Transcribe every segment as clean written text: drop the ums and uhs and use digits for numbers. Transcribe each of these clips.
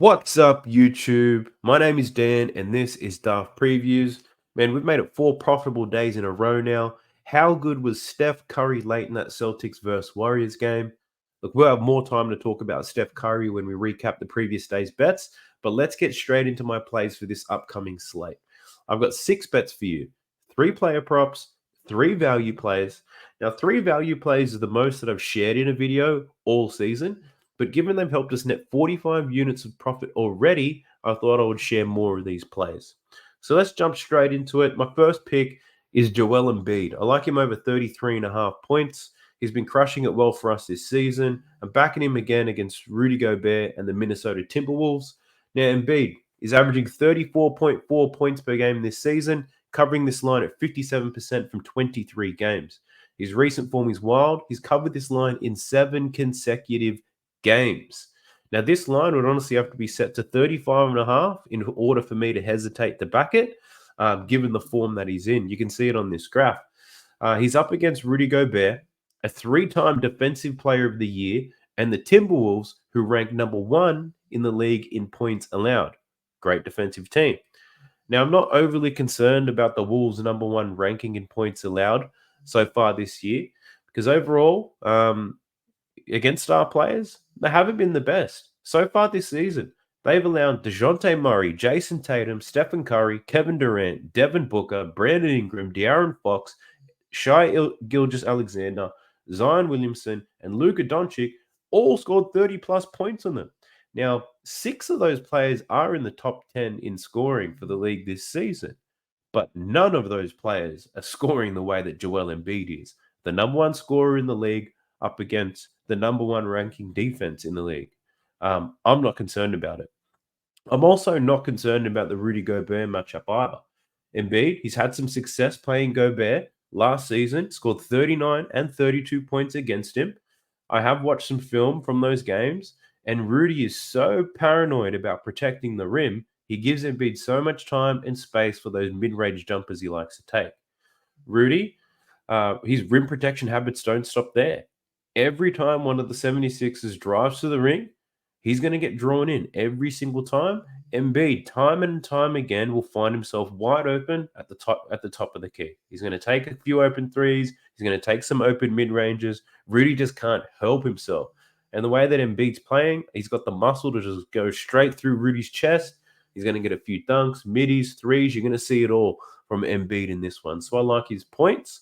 What's up, YouTube? My name is Dan, and this is Daft Previews. Man, we've made it 4 profitable days in a row now. How good was Steph Curry late in that Celtics versus Warriors game? Look, we'll have more time to talk about Steph Curry when we recap the previous day's bets, but let's get straight into my plays for this upcoming slate. I've got 6 bets for you, 3 player props, 3 value plays. Now, 3 value plays are the most that I've shared in a video all season. But given they've helped us net 45 units of profit already, I thought I would share more of these plays. So let's jump straight into it. My first pick is Joel Embiid. I like him over 33.5 points. He's been crushing it well for us this season. I'm backing him again against Rudy Gobert and the Minnesota Timberwolves. Now, Embiid is averaging 34.4 points per game this season, covering this line at 57% from 23 games. His recent form is wild. He's covered this line in 7 consecutive games. Now, this line would honestly have to be set to 35.5 in order for me to hesitate to back it, given the form that he's in. You can see it on this graph. He's up against Rudy Gobert, a 3-time Defensive Player of the Year, and the Timberwolves, who rank number 1 in the league in points allowed. Great defensive team. Now, I'm not overly concerned about the Wolves' number 1 ranking in points allowed so far this year, because overall, against star players, they haven't been the best. So far this season, they've allowed DeJounte Murray, Jason Tatum, Stephen Curry, Kevin Durant, Devin Booker, Brandon Ingram, De'Aaron Fox, Shai Gilgeous-Alexander, Zion Williamson, and Luka Doncic all scored 30-plus points on them. Now, 6 of those players are in the top 10 in scoring for the league this season, but none of those players are scoring the way that Joel Embiid is, the number 1 scorer in the league up against the number 1 ranking defense in the league. I'm not concerned about it. I'm also not concerned about the Rudy Gobert matchup either. Embiid, he's had some success playing Gobert last season, scored 39 and 32 points against him. I have watched some film from those games, and Rudy is so paranoid about protecting the rim, he gives Embiid so much time and space for those mid-range jumpers he likes to take. Rudy, his rim protection habits don't stop there. Every time one of the 76ers drives to the ring, he's going to get drawn in every single time. Embiid, time and time again, will find himself wide open at the top of the key. He's going to take a few open threes. He's going to take some open mid-ranges. Rudy just can't help himself. And the way that Embiid's playing, he's got the muscle to just go straight through Rudy's chest. He's going to get a few dunks, middies, threes. You're going to see it all from Embiid in this one. So I like his points.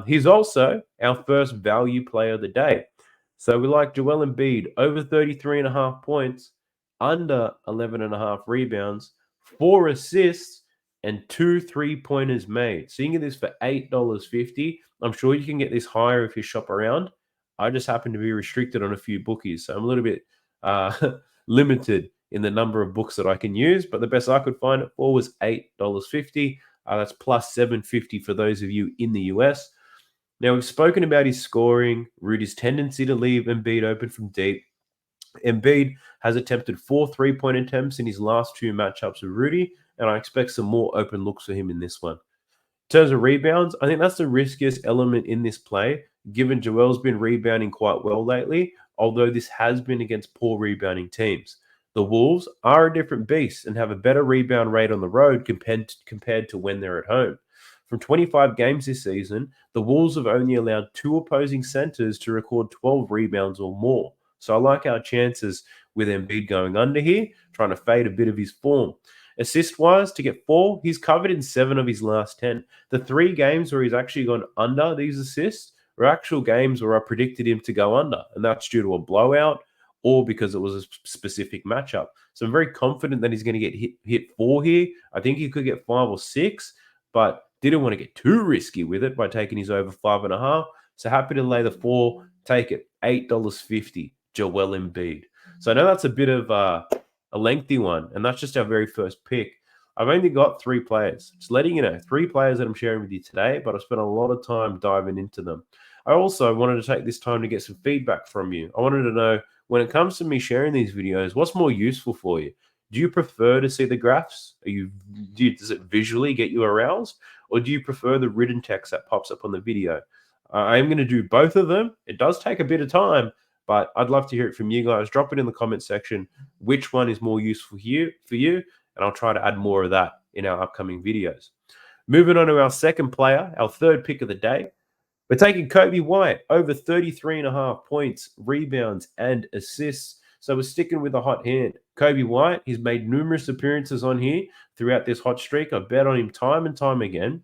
He's also our first value player of the day. So we like Joel Embiid over 33.5 points, under 11.5 rebounds, 4 assists, and 2 3-pointers made. So you can get this for $8.50. I'm sure you can get this higher if you shop around. I just happen to be restricted on a few bookies, so I'm a little bit limited in the number of books that I can use. But the best I could find it for was $8.50. That's plus $7.50 for those of you in the US. Now, we've spoken about his scoring, Rudy's tendency to leave Embiid open from deep. Embiid has attempted 4 3-point attempts in his last 2 matchups with Rudy, and I expect some more open looks for him in this one. In terms of rebounds, I think that's the riskiest element in this play, given Joel's been rebounding quite well lately, although this has been against poor rebounding teams. The Wolves are a different beast and have a better rebound rate on the road compared to when they're at home. From 25 games this season, the Wolves have only allowed 2 opposing centers to record 12 rebounds or more. So I like our chances with Embiid going under here, trying to fade a bit of his form. Assist-wise, to get 4, he's covered in 7 of his last 10. The 3 games where he's actually gone under these assists were actual games where I predicted him to go under, and that's due to a blowout or because it was a specific matchup. So I'm very confident that he's going to get hit 4 here. I think he could get 5 or 6, but didn't want to get too risky with it by taking his over 5.5. So happy to lay the 4, take it, $8.50, Joel Embiid. So I know that's a bit of a lengthy one, and that's just our very first pick. I've only got 3 players. Just letting you know, 3 players that I'm sharing with you today, but I've spent a lot of time diving into them. I also wanted to take this time to get some feedback from you. I wanted to know, when it comes to me sharing these videos, what's more useful for you? Do you prefer to see the graphs? Does it visually get you aroused? Or do you prefer the written text that pops up on the video? I'm going to do both of them. It does take a bit of time, But I'd love to hear it from you guys. Drop it in the comment section. Which one is more useful for you, and I'll try to add more of that in our upcoming videos. Moving on to our second player, our third pick of the day. We're taking Kobe White over 33.5 points, rebounds, and assists. So we're sticking with a hot hand. Kobe White, he's made numerous appearances on here throughout this hot streak. I've bet on him time and time again.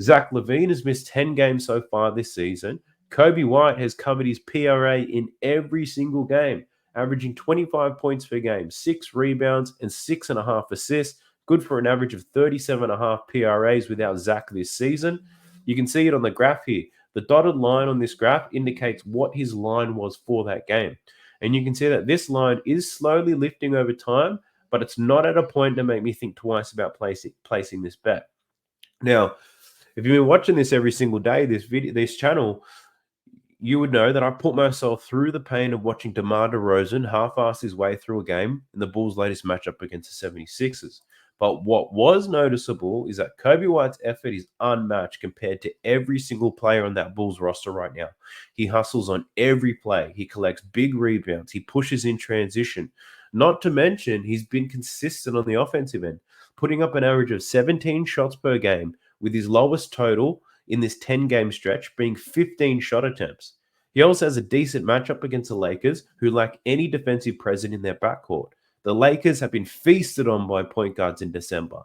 Zach LaVine has missed 10 games so far this season. Kobe White has covered his PRA in every single game, averaging 25 points per game, 6 rebounds, and 6.5 assists. Good for an average of 37.5 PRAs without Zach this season. You can see it on the graph here. The dotted line on this graph indicates what his line was for that game. And you can see that this line is slowly lifting over time, but it's not at a point to make me think twice about placing this bet. Now, if you've been watching this every single day, this channel, you would know that I put myself through the pain of watching DeMar DeRozan half-ass his way through a game in the Bulls' latest matchup against the 76ers. But what was noticeable is that Kobe White's effort is unmatched compared to every single player on that Bulls roster right now. He hustles on every play. He collects big rebounds. He pushes in transition. Not to mention, he's been consistent on the offensive end, putting up an average of 17 shots per game, with his lowest total in this 10-game stretch being 15 shot attempts. He also has a decent matchup against the Lakers, who lack any defensive presence in their backcourt. The Lakers have been feasted on by point guards in December.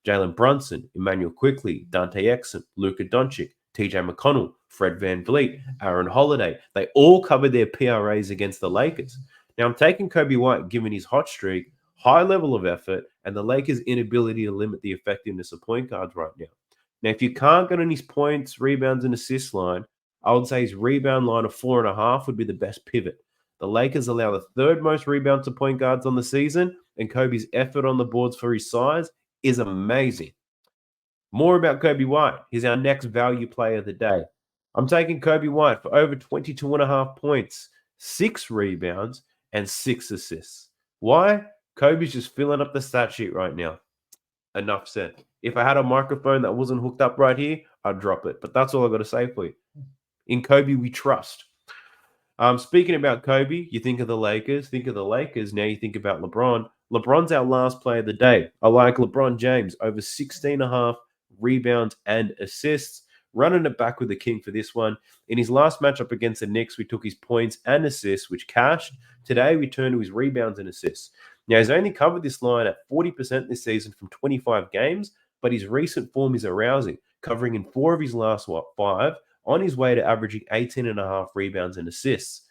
Jalen Brunson, Emmanuel Quickley, Dante Exum, Luka Doncic, TJ McConnell, Fred VanVleet, Aaron Holiday. They all covered their PRAs against the Lakers. Now, I'm taking Kobe White given his hot streak, high level of effort, and the Lakers' inability to limit the effectiveness of point guards right now. Now, if you can't get on his points, rebounds, and assist line, I would say his rebound line of 4.5 would be the best pivot. The Lakers allow the third most rebounds to point guards on the season, and Kobe's effort on the boards for his size is amazing. More about Kobe White. He's our next value player of the day. I'm taking Kobe White for over 22.5 points, 6 rebounds, and 6 assists. Why? Kobe's just filling up the stat sheet right now. Enough said. If I had a microphone that wasn't hooked up right here, I'd drop it. But that's all I got to say for you. In Kobe, we trust. Speaking about Kobe, you think of the Lakers. Think of the Lakers. Now you think about LeBron. LeBron's our last player of the day. I like LeBron James, over 16.5 rebounds and assists. Running it back with the king for this one. In his last matchup against the Knicks, we took his points and assists, which cashed. Today, we turn to his rebounds and assists. Now, he's only covered this line at 40% this season from 25 games, but his recent form is arousing, covering in 4 of his last 5, on his way to averaging 18.5 rebounds and assists.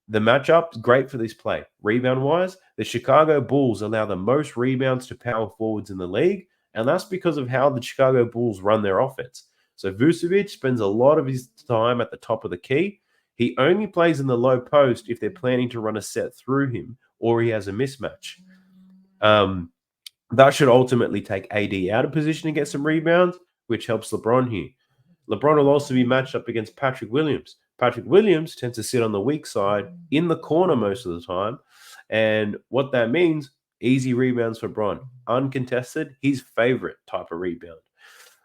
The matchup, great for this play. Rebound-wise, the Chicago Bulls allow the most rebounds to power forwards in the league, and that's because of how the Chicago Bulls run their offense. So Vucevic spends a lot of his time at the top of the key. He only plays in the low post if they're planning to run a set through him or he has a mismatch. That should ultimately take AD out of position and get some rebounds, which helps LeBron here. LeBron will also be matched up against Patrick Williams. Patrick Williams tends to sit on the weak side in the corner most of the time. And what that means, easy rebounds for Bron. Uncontested, his favorite type of rebound.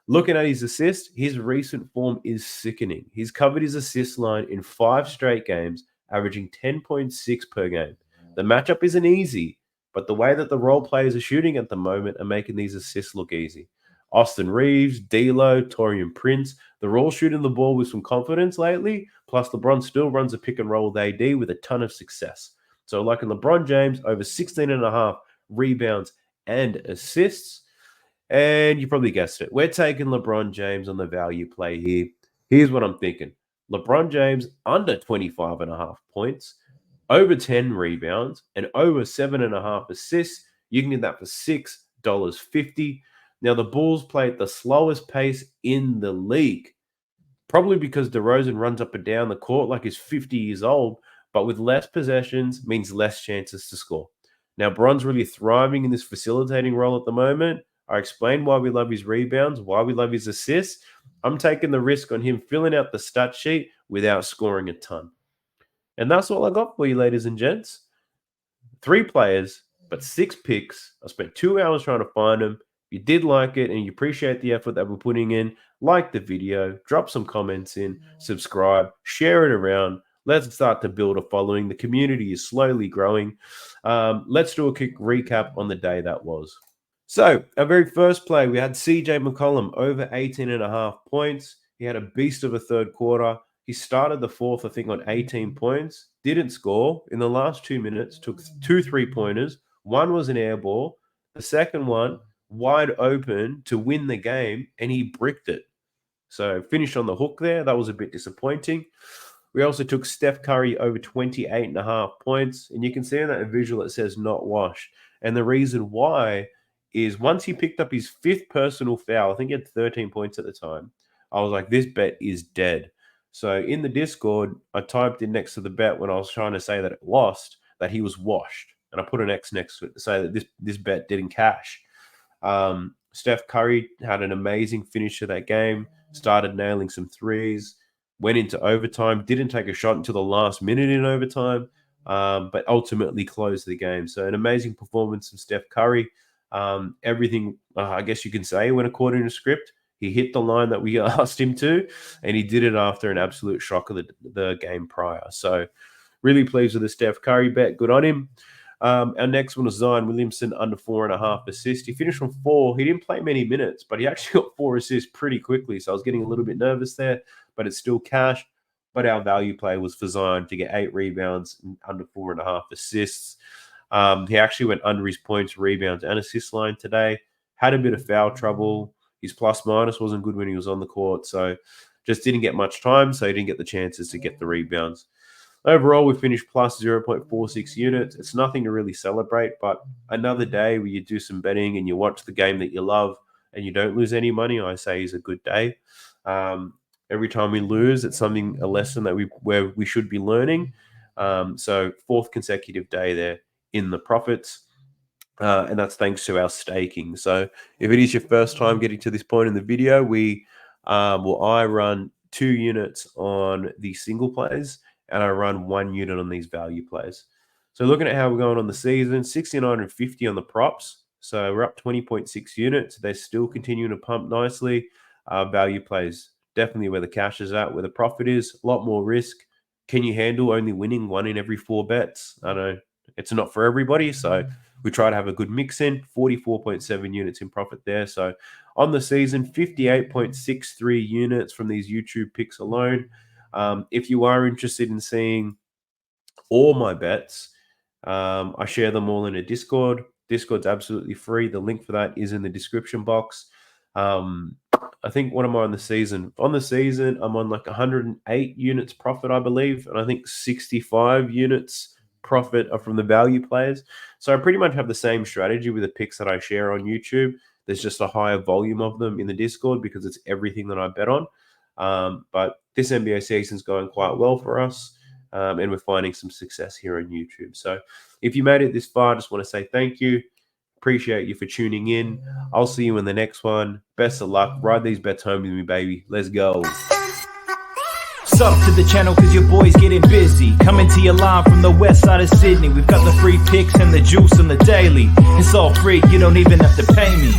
Looking at his assists, his recent form is sickening. He's covered his assist line in 5 straight games, averaging 10.6 per game. The matchup isn't easy, but the way that the role players are shooting at the moment are making these assists look easy. Austin Reeves, D'Lo, Taurean Prince, they're all shooting the ball with some confidence lately, plus LeBron still runs a pick and roll with AD with a ton of success. So like in LeBron James, over 16.5 rebounds and assists. And you probably guessed it. We're taking LeBron James on the value play here. Here's what I'm thinking. LeBron James under 25.5 points, over 10 rebounds, and over 7.5 assists. You can get that for $6.50. Now, the Bulls play at the slowest pace in the league, probably because DeRozan runs up and down the court like he's 50 years old, but with less possessions means less chances to score. Now, Bron's really thriving in this facilitating role at the moment. I explained why we love his rebounds, why we love his assists. I'm taking the risk on him filling out the stat sheet without scoring a ton. And that's all I got for you, ladies and gents. 3 players, but 6 picks. I spent 2 hours trying to find them. If you did like it and you appreciate the effort that we're putting in, like the video, drop some comments in, subscribe, share it around. Let's start to build a following. The community is slowly growing. Let's do a quick recap on the day that was. So, our very first play, we had CJ McCollum over 18.5 points. He had a beast of a third quarter. He started the fourth, I think, on 18 points. Didn't score. In the last 2 minutes, took 2 3-pointers. One was an air ball. The second one, wide open to win the game, and he bricked it. So, finished on the hook there. That was a bit disappointing. We also took Steph Curry over 28.5 points. And you can see in that visual it says not washed. And the reason why is once he picked up his fifth personal foul, I think he had 13 points at the time, I was like, this bet is dead. So in the Discord, I typed in next to the bet when I was trying to say that it lost, that he was washed. And I put an X next to it to say that this bet didn't cash. Steph Curry had an amazing finish to that game, started nailing some threes, went into overtime, didn't take a shot until the last minute in overtime, but ultimately closed the game. So an amazing performance from Steph Curry. Everything, I guess you can say, went according to script. He hit the line that we asked him to, and he did it after an absolute shock of the game prior. So really pleased with the Steph Curry bet. Good on him. Our next one was Zion Williamson, under 4.5 assists. He finished on 4. He didn't play many minutes, but he actually got 4 assists pretty quickly. So I was getting a little bit nervous there, but it's still cash. But our value play was for Zion to get 8 rebounds and under 4.5 assists. He actually went under his points, rebounds, and assist line today. Had a bit of foul trouble. His plus minus wasn't good when he was on the court, so just didn't get much time, so he didn't get the chances to get the rebounds. Overall, we finished plus 0.46 units. It's nothing to really celebrate, but another day where you do some betting and you watch the game that you love and you don't lose any money, I say is a good day. Every time we lose, it's a lesson that we should be learning. So fourth consecutive day there in the profits. And that's thanks to our staking. So if it is your first time getting to this point in the video, I run 2 units on the single plays, and I run 1 unit on these value plays. So looking at how we're going on the season, 69.50 on the props. So we're up 20.6 units. They're still continuing to pump nicely. Value plays, definitely where the cash is at, where the profit is. A lot more risk. Can you handle only winning 1 in every 4 bets? I know it's not for everybody, so we try to have a good mix in. 44.7 units in profit there. So on the season, 58.63 units from these YouTube picks alone. If you are interested in seeing all my bets, I share them all in a Discord. Discord's absolutely free. The link for that is in the description box. I think, what am I on the season? On the season, I'm on like 108 units profit, I believe. And I think 65 units profit are from the value players. So I pretty much have the same strategy with the picks that I share on YouTube. There's just a higher volume of them in the Discord because it's everything that I bet on. But this NBA season's going quite well for us. And we're finding some success here on YouTube. So if you made it this far, I just want to say thank you. Appreciate you for tuning in. I'll see you in the next one. Best of luck. Ride these bets home with me, baby. Let's go. Sub to the channel cause your boy's getting busy. Coming to you live from the west side of Sydney. We've got the free picks and the juice on the daily. It's all free, you don't even have to pay me.